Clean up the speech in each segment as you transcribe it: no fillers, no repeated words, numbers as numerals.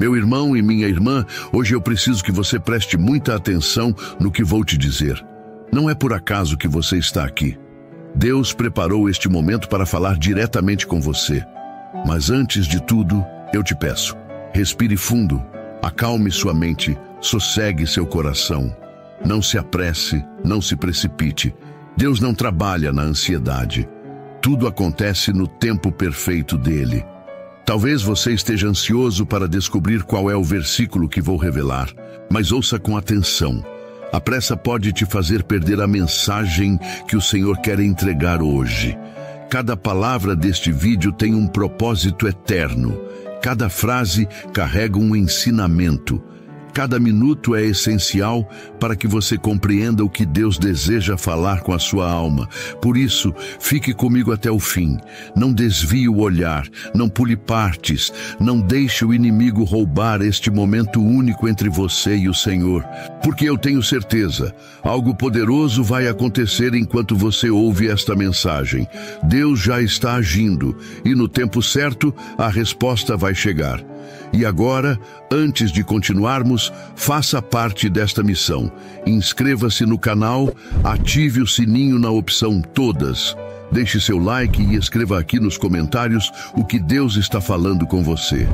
Meu irmão e minha irmã, hoje eu preciso que você preste muita atenção no que vou te dizer. Não é por acaso que você está aqui. Deus preparou este momento para falar diretamente com você. Mas antes de tudo, eu te peço, respire fundo, acalme sua mente, sossegue seu coração. Não se apresse, não se precipite. Deus não trabalha na ansiedade. Tudo acontece no tempo perfeito dele. Talvez você esteja ansioso para descobrir qual é o versículo que vou revelar, mas ouça com atenção. A pressa pode te fazer perder a mensagem que o Senhor quer entregar hoje. Cada palavra deste vídeo tem um propósito eterno. Cada frase carrega um ensinamento. Cada minuto é essencial para que você compreenda o que Deus deseja falar com a sua alma. Por isso, fique comigo até o fim. Não desvie o olhar, não pule partes, não deixe o inimigo roubar este momento único entre você e o Senhor. Porque eu tenho certeza, algo poderoso vai acontecer enquanto você ouve esta mensagem. Deus já está agindo e no tempo certo a resposta vai chegar. E agora, antes de continuarmos, faça parte desta missão. Inscreva-se no canal, ative o sininho na opção Todas. Deixe seu like e escreva aqui nos comentários o que Deus está falando com você.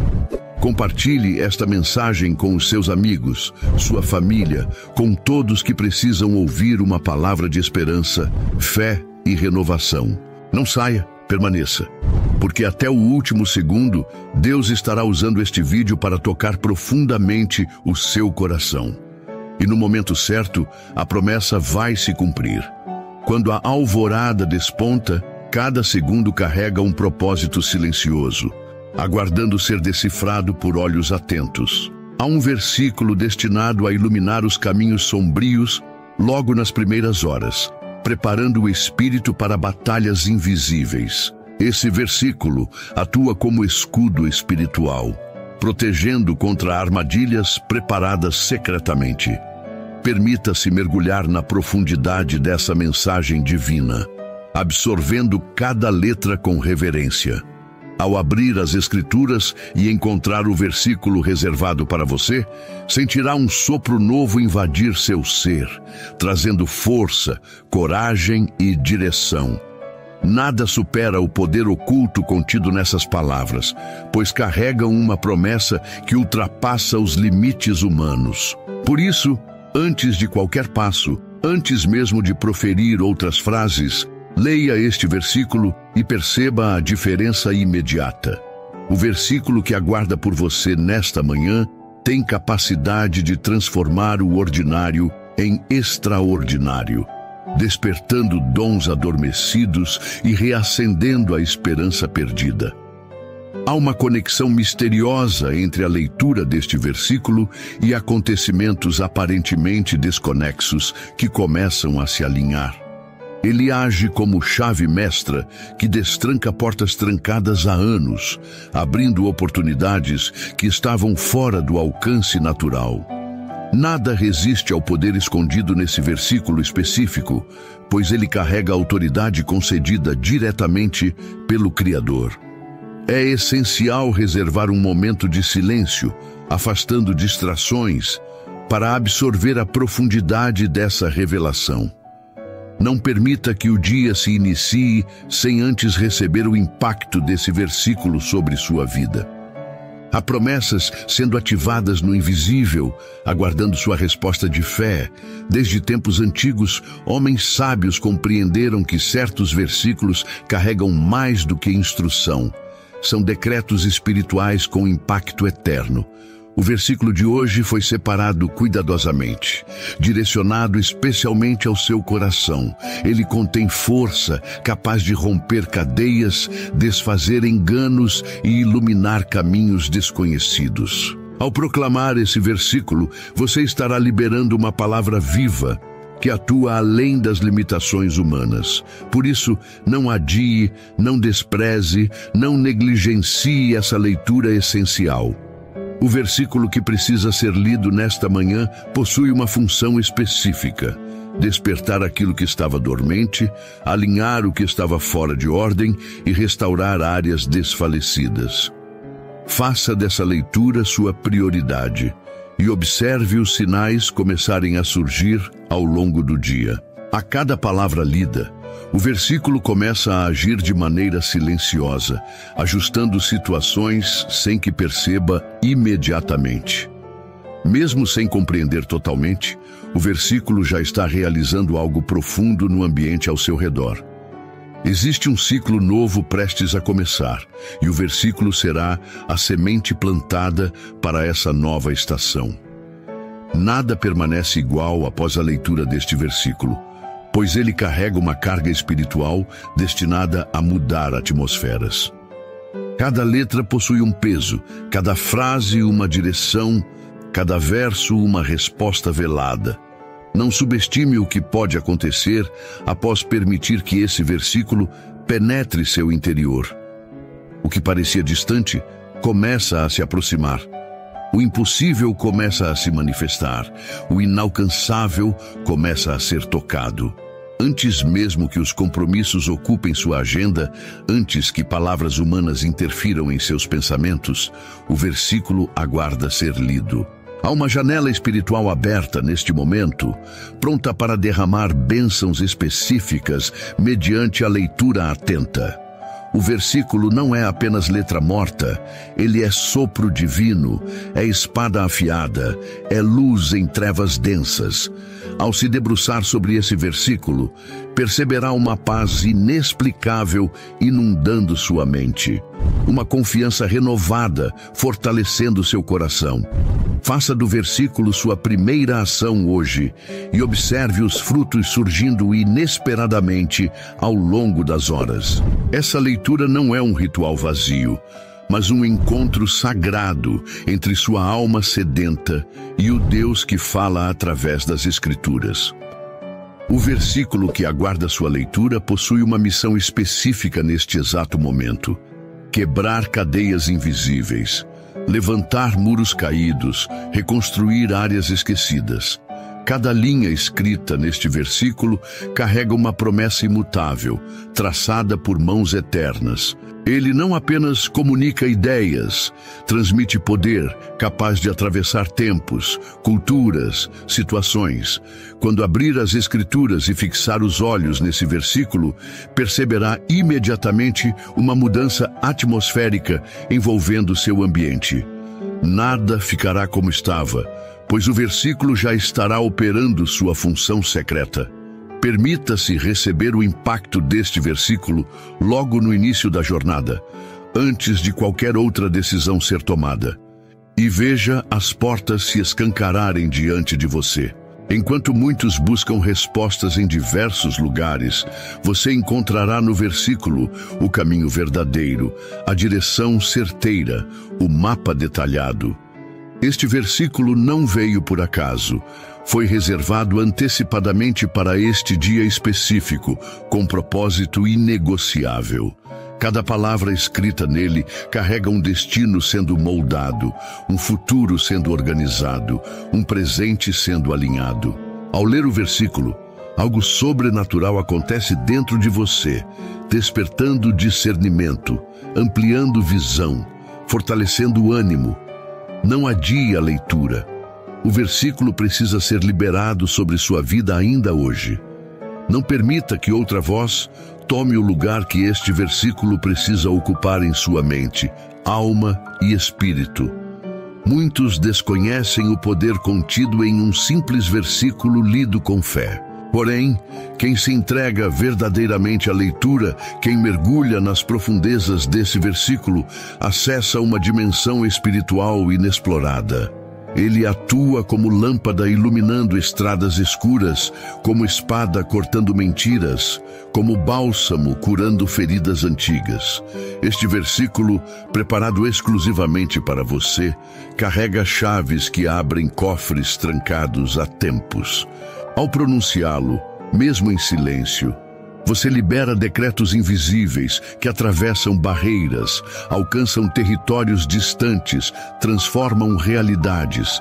Compartilhe esta mensagem com os seus amigos, sua família, com todos que precisam ouvir uma palavra de esperança, fé e renovação. Não saia, permaneça. Porque até o último segundo, Deus estará usando este vídeo para tocar profundamente o seu coração. E no momento certo, a promessa vai se cumprir. Quando a alvorada desponta, cada segundo carrega um propósito silencioso, aguardando ser decifrado por olhos atentos. Há um versículo destinado a iluminar os caminhos sombrios logo nas primeiras horas, preparando o espírito para batalhas invisíveis. Esse versículo atua como escudo espiritual, protegendo contra armadilhas preparadas secretamente. Permita-se mergulhar na profundidade dessa mensagem divina, absorvendo cada letra com reverência. Ao abrir as Escrituras e encontrar o versículo reservado para você, sentirá um sopro novo invadir seu ser, trazendo força, coragem e direção. Nada supera o poder oculto contido nessas palavras, pois carregam uma promessa que ultrapassa os limites humanos. Por isso, antes de qualquer passo, antes mesmo de proferir outras frases, leia este versículo e perceba a diferença imediata. O versículo que aguarda por você nesta manhã tem capacidade de transformar o ordinário em extraordinário, despertando dons adormecidos e reacendendo a esperança perdida. Há uma conexão misteriosa entre a leitura deste versículo e acontecimentos aparentemente desconexos que começam a se alinhar. Ele age como chave mestra que destranca portas trancadas há anos, abrindo oportunidades que estavam fora do alcance natural. Nada resiste ao poder escondido nesse versículo específico, pois ele carrega a autoridade concedida diretamente pelo Criador. É essencial reservar um momento de silêncio, afastando distrações, para absorver a profundidade dessa revelação. Não permita que o dia se inicie sem antes receber o impacto desse versículo sobre sua vida. Há promessas sendo ativadas no invisível, aguardando sua resposta de fé. Desde tempos antigos, homens sábios compreenderam que certos versículos carregam mais do que instrução. São decretos espirituais com impacto eterno. O versículo de hoje foi separado cuidadosamente, direcionado especialmente ao seu coração. Ele contém força, capaz de romper cadeias, desfazer enganos e iluminar caminhos desconhecidos. Ao proclamar esse versículo, você estará liberando uma palavra viva, que atua além das limitações humanas. Por isso, não adie, não despreze, não negligencie essa leitura essencial. O versículo que precisa ser lido nesta manhã possui uma função específica: despertar aquilo que estava dormente, alinhar o que estava fora de ordem e restaurar áreas desfalecidas. Faça dessa leitura sua prioridade e observe os sinais começarem a surgir ao longo do dia. A cada palavra lida, o versículo começa a agir de maneira silenciosa, ajustando situações sem que perceba imediatamente. Mesmo sem compreender totalmente, o versículo já está realizando algo profundo no ambiente ao seu redor. Existe um ciclo novo prestes a começar, e o versículo será a semente plantada para essa nova estação. Nada permanece igual após a leitura deste versículo, pois ele carrega uma carga espiritual destinada a mudar atmosferas. Cada letra possui um peso, cada frase uma direção, cada verso uma resposta velada. Não subestime o que pode acontecer após permitir que esse versículo penetre seu interior. O que parecia distante começa a se aproximar. O impossível começa a se manifestar. O inalcançável começa a ser tocado. Antes mesmo que os compromissos ocupem sua agenda, antes que palavras humanas interfiram em seus pensamentos, o versículo aguarda ser lido. Há uma janela espiritual aberta neste momento, pronta para derramar bênçãos específicas mediante a leitura atenta. O versículo não é apenas letra morta, ele é sopro divino, é espada afiada, é luz em trevas densas. Ao se debruçar sobre esse versículo, perceberá uma paz inexplicável inundando sua mente. Uma confiança renovada, fortalecendo seu coração. Faça do versículo sua primeira ação hoje e observe os frutos surgindo inesperadamente ao longo das horas. Essa leitura não é um ritual vazio, mas um encontro sagrado entre sua alma sedenta e o Deus que fala através das Escrituras. O versículo que aguarda sua leitura possui uma missão específica neste exato momento: quebrar cadeias invisíveis, levantar muros caídos, reconstruir áreas esquecidas. Cada linha escrita neste versículo carrega uma promessa imutável, traçada por mãos eternas. Ele não apenas comunica ideias, transmite poder, capaz de atravessar tempos, culturas, situações. Quando abrir as Escrituras e fixar os olhos nesse versículo, perceberá imediatamente uma mudança atmosférica envolvendo seu ambiente. Nada ficará como estava, pois o versículo já estará operando sua função secreta. Permita-se receber o impacto deste versículo logo no início da jornada, antes de qualquer outra decisão ser tomada. E veja as portas se escancararem diante de você. Enquanto muitos buscam respostas em diversos lugares, você encontrará no versículo o caminho verdadeiro, a direção certeira, o mapa detalhado. Este versículo não veio por acaso. Foi reservado antecipadamente para este dia específico, com propósito inegociável. Cada palavra escrita nele carrega um destino sendo moldado, um futuro sendo organizado, um presente sendo alinhado. Ao ler o versículo, algo sobrenatural acontece dentro de você, despertando discernimento, ampliando visão, fortalecendo o ânimo. Não adie a leitura. O versículo precisa ser liberado sobre sua vida ainda hoje. Não permita que outra voz tome o lugar que este versículo precisa ocupar em sua mente, alma e espírito. Muitos desconhecem o poder contido em um simples versículo lido com fé. Porém, quem se entrega verdadeiramente à leitura, quem mergulha nas profundezas desse versículo, acessa uma dimensão espiritual inexplorada. Ele atua como lâmpada iluminando estradas escuras, como espada cortando mentiras, como bálsamo curando feridas antigas. Este versículo, preparado exclusivamente para você, carrega chaves que abrem cofres trancados há tempos. Ao pronunciá-lo, mesmo em silêncio, você libera decretos invisíveis que atravessam barreiras, alcançam territórios distantes, transformam realidades.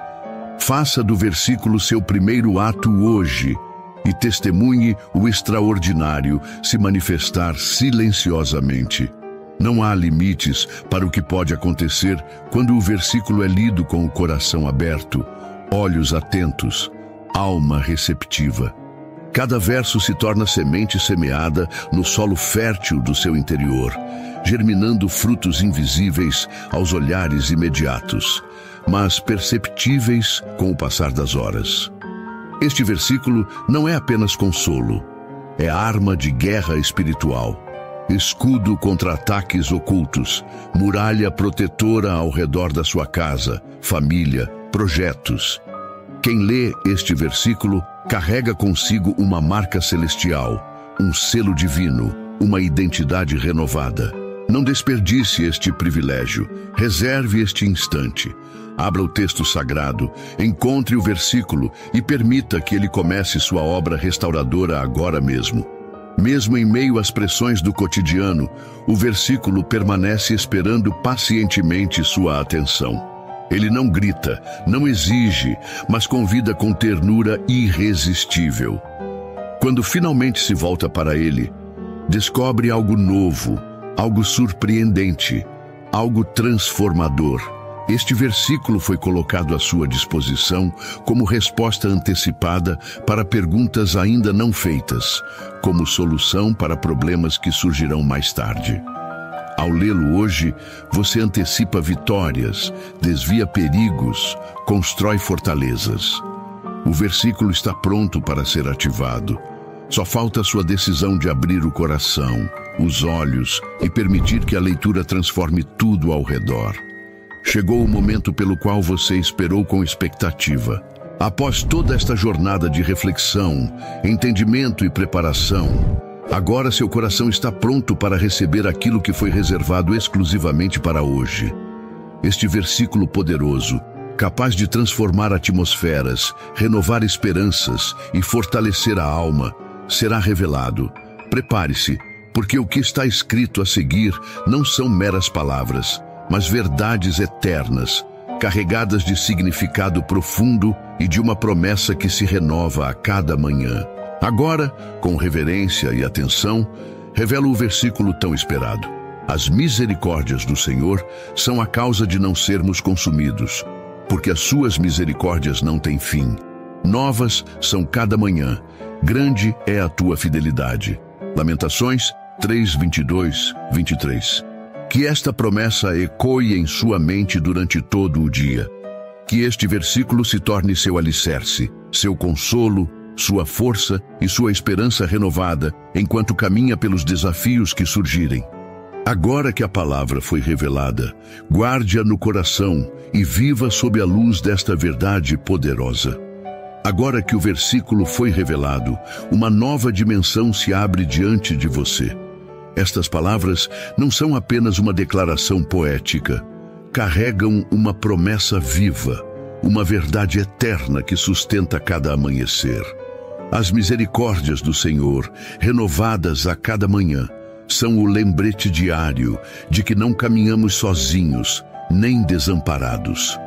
Faça do versículo seu primeiro ato hoje e testemunhe o extraordinário se manifestar silenciosamente. Não há limites para o que pode acontecer quando o versículo é lido com o coração aberto, olhos atentos, alma receptiva. Cada verso se torna semente semeada no solo fértil do seu interior, germinando frutos invisíveis aos olhares imediatos, mas perceptíveis com o passar das horas. Este versículo não é apenas consolo, é arma de guerra espiritual, escudo contra ataques ocultos, muralha protetora ao redor da sua casa, família, projetos. Quem lê este versículo carrega consigo uma marca celestial, um selo divino, uma identidade renovada. Não desperdice este privilégio, reserve este instante. Abra o texto sagrado, encontre o versículo e permita que ele comece sua obra restauradora agora mesmo. Mesmo em meio às pressões do cotidiano, o versículo permanece esperando pacientemente sua atenção. Ele não grita, não exige, mas convida com ternura irresistível. Quando finalmente se volta para ele, descobre algo novo, algo surpreendente, algo transformador. Este versículo foi colocado à sua disposição como resposta antecipada para perguntas ainda não feitas, como solução para problemas que surgirão mais tarde. Ao lê-lo hoje, você antecipa vitórias, desvia perigos, constrói fortalezas. O versículo está pronto para ser ativado. Só falta a sua decisão de abrir o coração, os olhos e permitir que a leitura transforme tudo ao redor. Chegou o momento pelo qual você esperou com expectativa. Após toda esta jornada de reflexão, entendimento e preparação, agora seu coração está pronto para receber aquilo que foi reservado exclusivamente para hoje. Este versículo poderoso, capaz de transformar atmosferas, renovar esperanças e fortalecer a alma, será revelado. Prepare-se, porque o que está escrito a seguir não são meras palavras, mas verdades eternas, carregadas de significado profundo e de uma promessa que se renova a cada manhã. Agora, com reverência e atenção, revela o versículo tão esperado. As misericórdias do Senhor são a causa de não sermos consumidos, porque as suas misericórdias não têm fim. Novas são cada manhã, grande é a tua fidelidade. Lamentações 3:22-23. Que esta promessa ecoe em sua mente durante todo o dia. Que este versículo se torne seu alicerce, seu consolo, sua força e sua esperança renovada enquanto caminha pelos desafios que surgirem. Agora que a palavra foi revelada, guarde-a no coração e viva sob a luz desta verdade poderosa. Agora que o versículo foi revelado, uma nova dimensão se abre diante de você. Estas palavras não são apenas uma declaração poética, carregam uma promessa viva, uma verdade eterna que sustenta cada amanhecer. As misericórdias do Senhor, renovadas a cada manhã, são o lembrete diário de que não caminhamos sozinhos, nem desamparados.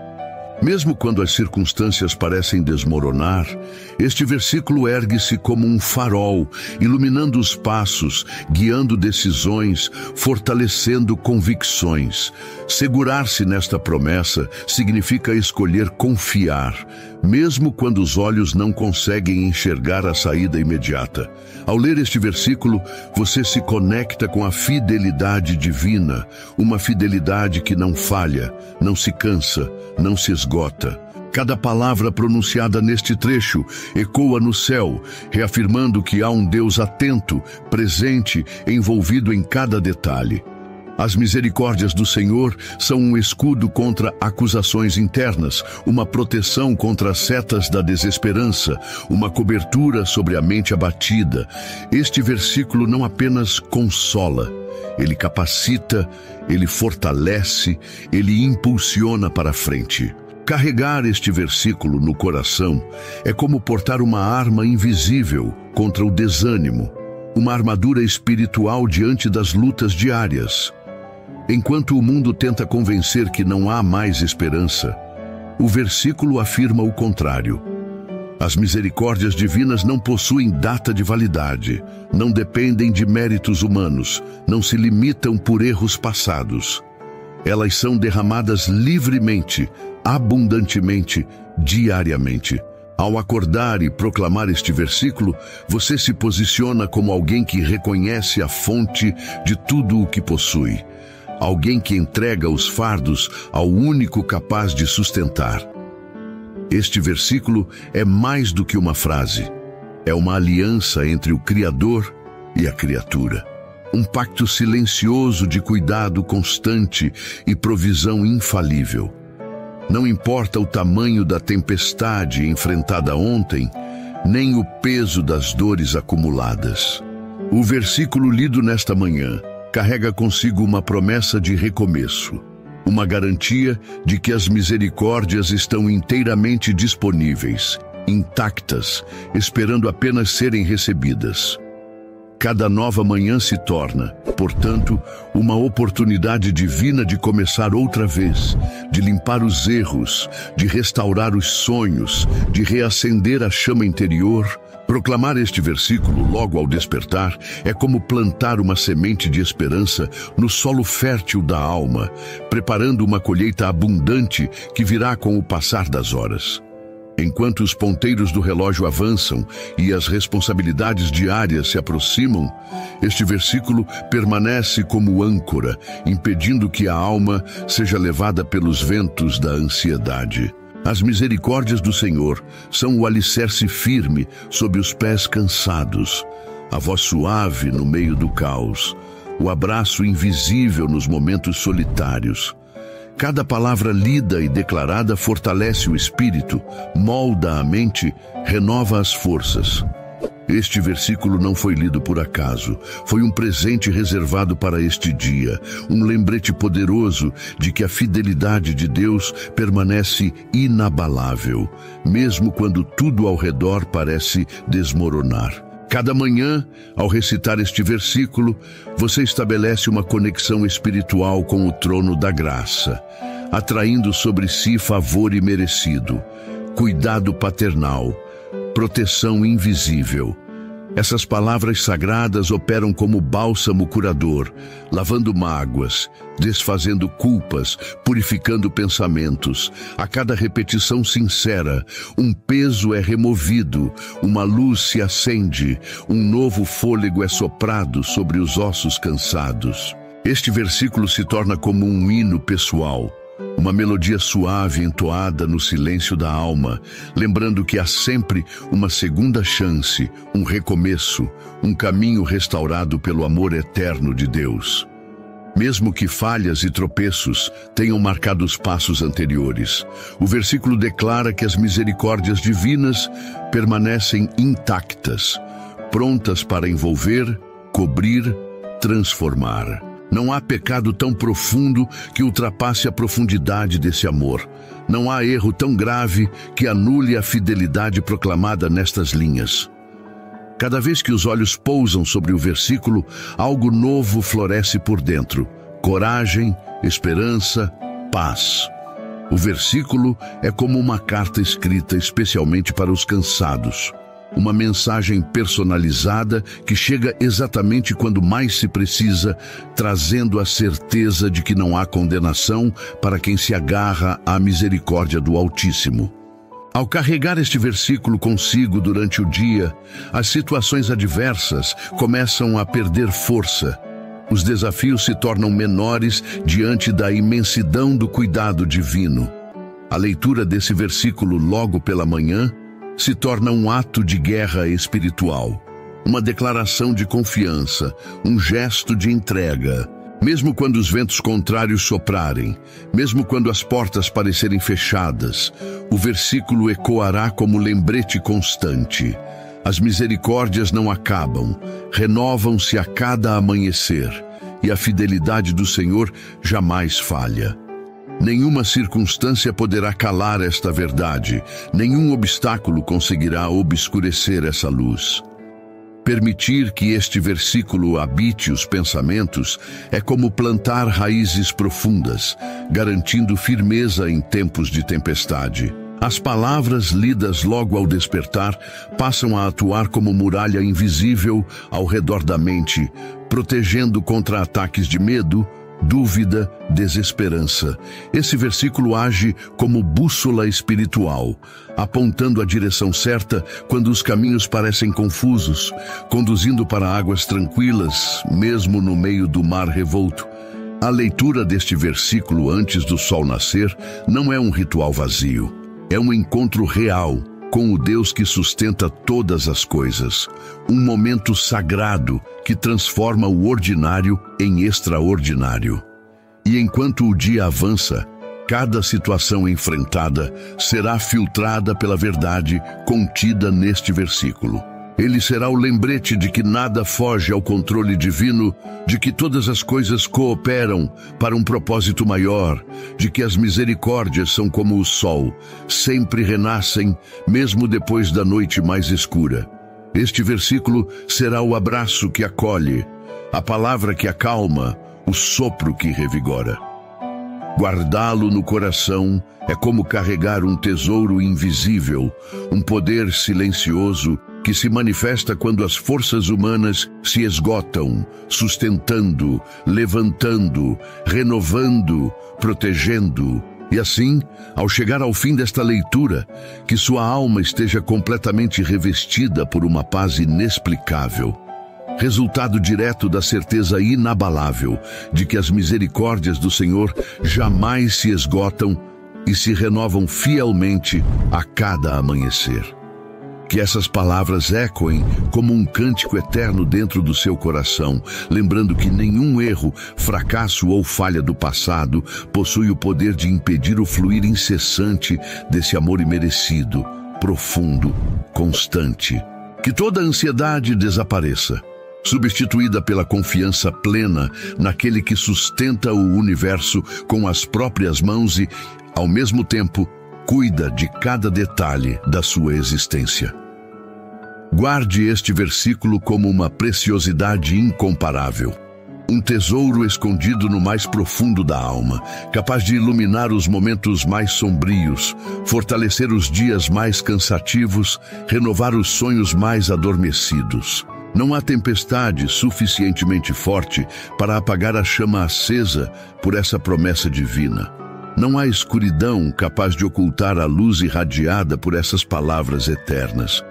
Mesmo quando as circunstâncias parecem desmoronar, este versículo ergue-se como um farol, iluminando os passos, guiando decisões, fortalecendo convicções. Segurar-se nesta promessa significa escolher confiar, mesmo quando os olhos não conseguem enxergar a saída imediata. Ao ler este versículo, você se conecta com a fidelidade divina, uma fidelidade que não falha, não se cansa, não se esgota. Cada palavra pronunciada neste trecho ecoa no céu, reafirmando que há um Deus atento, presente, envolvido em cada detalhe. As misericórdias do Senhor são um escudo contra acusações internas, uma proteção contra as setas da desesperança, uma cobertura sobre a mente abatida. Este versículo não apenas consola, ele capacita, ele fortalece, ele impulsiona para a frente. Carregar este versículo no coração é como portar uma arma invisível contra o desânimo, uma armadura espiritual diante das lutas diárias. Enquanto o mundo tenta convencer que não há mais esperança, o versículo afirma o contrário. As misericórdias divinas não possuem data de validade, não dependem de méritos humanos, não se limitam por erros passados. Elas são derramadas livremente, abundantemente, diariamente. Ao acordar e proclamar este versículo, você se posiciona como alguém que reconhece a fonte de tudo o que possui. Alguém que entrega os fardos ao único capaz de sustentar. Este versículo é mais do que uma frase. É uma aliança entre o Criador e a criatura. Um pacto silencioso de cuidado constante e provisão infalível. Não importa o tamanho da tempestade enfrentada ontem, nem o peso das dores acumuladas. O versículo lido nesta manhã carrega consigo uma promessa de recomeço, uma garantia de que as misericórdias estão inteiramente disponíveis, intactas, esperando apenas serem recebidas. Cada nova manhã se torna, portanto, uma oportunidade divina de começar outra vez, de limpar os erros, de restaurar os sonhos, de reacender a chama interior. Proclamar este versículo logo ao despertar é como plantar uma semente de esperança no solo fértil da alma, preparando uma colheita abundante que virá com o passar das horas. Enquanto os ponteiros do relógio avançam e as responsabilidades diárias se aproximam, este versículo permanece como âncora, impedindo que a alma seja levada pelos ventos da ansiedade. As misericórdias do Senhor são o alicerce firme sob os pés cansados, a voz suave no meio do caos, o abraço invisível nos momentos solitários. Cada palavra lida e declarada fortalece o espírito, molda a mente, renova as forças. Este versículo não foi lido por acaso, foi um presente reservado para este dia, um lembrete poderoso de que a fidelidade de Deus permanece inabalável, mesmo quando tudo ao redor parece desmoronar. Cada manhã, ao recitar este versículo, você estabelece uma conexão espiritual com o trono da graça, atraindo sobre si favor imerecido, cuidado paternal, proteção invisível. Essas palavras sagradas operam como bálsamo curador, lavando mágoas, desfazendo culpas, purificando pensamentos. A cada repetição sincera, um peso é removido, uma luz se acende, um novo fôlego é soprado sobre os ossos cansados. Este versículo se torna como um hino pessoal, uma melodia suave entoada no silêncio da alma, lembrando que há sempre uma segunda chance, um recomeço, um caminho restaurado pelo amor eterno de Deus. Mesmo que falhas e tropeços tenham marcado os passos anteriores, o versículo declara que as misericórdias divinas permanecem intactas, prontas para envolver, cobrir, transformar. Não há pecado tão profundo que ultrapasse a profundidade desse amor. Não há erro tão grave que anule a fidelidade proclamada nestas linhas. Cada vez que os olhos pousam sobre o versículo, algo novo floresce por dentro. Coragem, esperança, paz. O versículo é como uma carta escrita especialmente para os cansados. Uma mensagem personalizada que chega exatamente quando mais se precisa, trazendo a certeza de que não há condenação para quem se agarra à misericórdia do Altíssimo. Ao carregar este versículo consigo durante o dia, as situações adversas começam a perder força. Os desafios se tornam menores diante da imensidão do cuidado divino. A leitura desse versículo logo pela manhã se torna um ato de guerra espiritual, uma declaração de confiança, um gesto de entrega. Mesmo quando os ventos contrários soprarem, mesmo quando as portas parecerem fechadas, o versículo ecoará como lembrete constante. As misericórdias não acabam, renovam-se a cada amanhecer, e a fidelidade do Senhor jamais falha. Nenhuma circunstância poderá calar esta verdade, nenhum obstáculo conseguirá obscurecer essa luz. Permitir que este versículo habite os pensamentos é como plantar raízes profundas, garantindo firmeza em tempos de tempestade. As palavras lidas logo ao despertar passam a atuar como muralha invisível ao redor da mente, protegendo contra ataques de medo, dúvida, desesperança. Esse versículo age como bússola espiritual, apontando a direção certa quando os caminhos parecem confusos, conduzindo para águas tranquilas, mesmo no meio do mar revolto. A leitura deste versículo antes do sol nascer não é um ritual vazio. É um encontro real com o Deus que sustenta todas as coisas. Um momento sagrado que transforma o ordinário em extraordinário. E enquanto o dia avança, cada situação enfrentada será filtrada pela verdade contida neste versículo. Ele será o lembrete de que nada foge ao controle divino, de que todas as coisas cooperam para um propósito maior, de que as misericórdias são como o sol, sempre renascem, mesmo depois da noite mais escura. Este versículo será o abraço que acolhe, a palavra que acalma, o sopro que revigora. Guardá-lo no coração é como carregar um tesouro invisível, um poder silencioso que se manifesta quando as forças humanas se esgotam, sustentando, levantando, renovando, protegendo. E assim, ao chegar ao fim desta leitura, que sua alma esteja completamente revestida por uma paz inexplicável, resultado direto da certeza inabalável de que as misericórdias do Senhor jamais se esgotam e se renovam fielmente a cada amanhecer. Que essas palavras ecoem como um cântico eterno dentro do seu coração, lembrando que nenhum erro, fracasso ou falha do passado possui o poder de impedir o fluir incessante desse amor imerecido, profundo, constante. Que toda ansiedade desapareça, substituída pela confiança plena naquele que sustenta o universo com as próprias mãos e, ao mesmo tempo, cuida de cada detalhe da sua existência. Guarde este versículo como uma preciosidade incomparável, um tesouro escondido no mais profundo da alma, capaz de iluminar os momentos mais sombrios, fortalecer os dias mais cansativos, renovar os sonhos mais adormecidos. Não há tempestade suficientemente forte para apagar a chama acesa por essa promessa divina. Não há escuridão capaz de ocultar a luz irradiada por essas palavras eternas.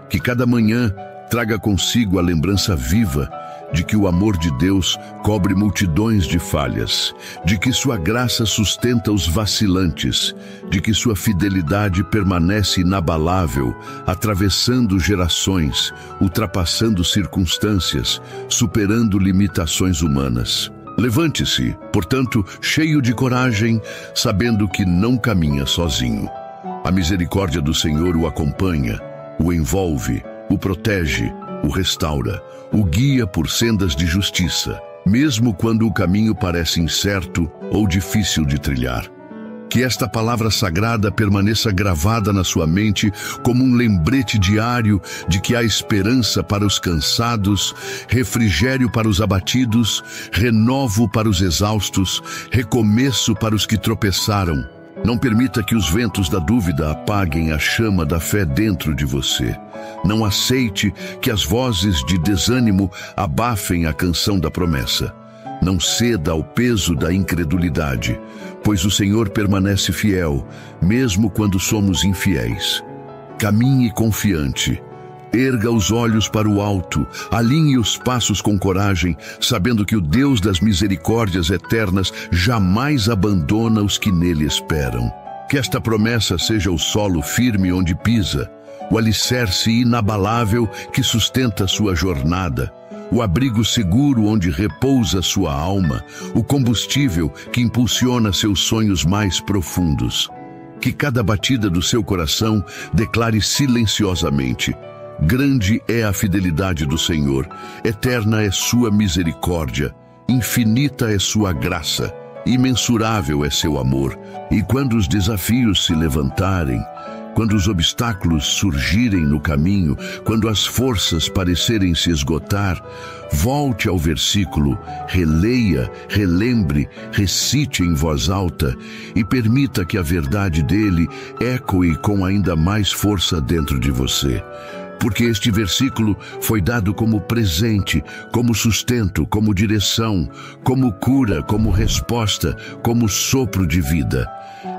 Que cada manhã traga consigo a lembrança viva de que o amor de Deus cobre multidões de falhas, de que sua graça sustenta os vacilantes, de que sua fidelidade permanece inabalável, atravessando gerações, ultrapassando circunstâncias, superando limitações humanas. Levante-se, portanto, cheio de coragem, sabendo que não caminha sozinho. A misericórdia do Senhor o acompanha, o envolve, o protege, o restaura, o guia por sendas de justiça, mesmo quando o caminho parece incerto ou difícil de trilhar. Que esta palavra sagrada permaneça gravada na sua mente como um lembrete diário de que há esperança para os cansados, refrigério para os abatidos, renovo para os exaustos, recomeço para os que tropeçaram. Não permita que os ventos da dúvida apaguem a chama da fé dentro de você. Não aceite que as vozes de desânimo abafem a canção da promessa. Não ceda ao peso da incredulidade, pois o Senhor permanece fiel, mesmo quando somos infiéis. Caminhe confiante. Erga os olhos para o alto, alinhe os passos com coragem, sabendo que o Deus das misericórdias eternas jamais abandona os que nele esperam. Que esta promessa seja o solo firme onde pisa, o alicerce inabalável que sustenta sua jornada, o abrigo seguro onde repousa sua alma, o combustível que impulsiona seus sonhos mais profundos. Que cada batida do seu coração declare silenciosamente: grande é a fidelidade do Senhor, eterna é sua misericórdia, infinita é sua graça, imensurável é seu amor. E quando os desafios se levantarem, Quando os obstáculos surgirem no caminho, quando as forças parecerem se esgotar, volte ao versículo, releia, relembre, recite em voz alta e permita que a verdade dele ecoe com ainda mais força dentro de você. Porque este versículo foi dado como presente, como sustento, como direção, como cura, como resposta, como sopro de vida.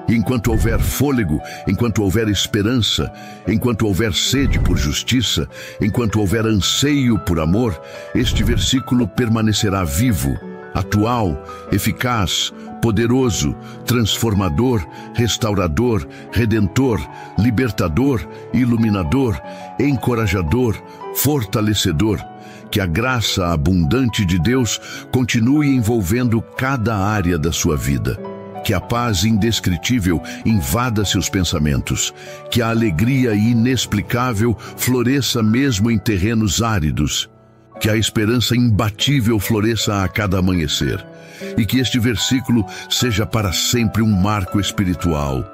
E enquanto houver fôlego, enquanto houver esperança, enquanto houver sede por justiça, enquanto houver anseio por amor, este versículo permanecerá vivo, atual, eficaz, poderoso, transformador, restaurador, redentor, libertador, iluminador, encorajador, fortalecedor. Que a graça abundante de Deus continue envolvendo cada área da sua vida. Que a paz indescritível invada seus pensamentos. Que a alegria inexplicável floresça mesmo em terrenos áridos. Que a esperança imbatível floresça a cada amanhecer. E que este versículo seja para sempre um marco espiritual,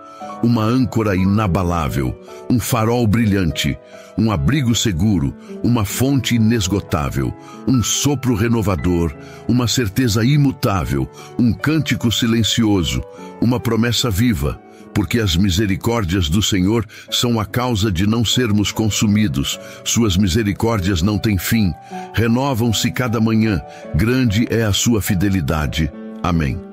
uma âncora inabalável, um farol brilhante, um abrigo seguro, uma fonte inesgotável, um sopro renovador, uma certeza imutável, um cântico silencioso, uma promessa viva, porque as misericórdias do Senhor são a causa de não sermos consumidos. Suas misericórdias não têm fim, renovam-se cada manhã, grande é a sua fidelidade. Amém.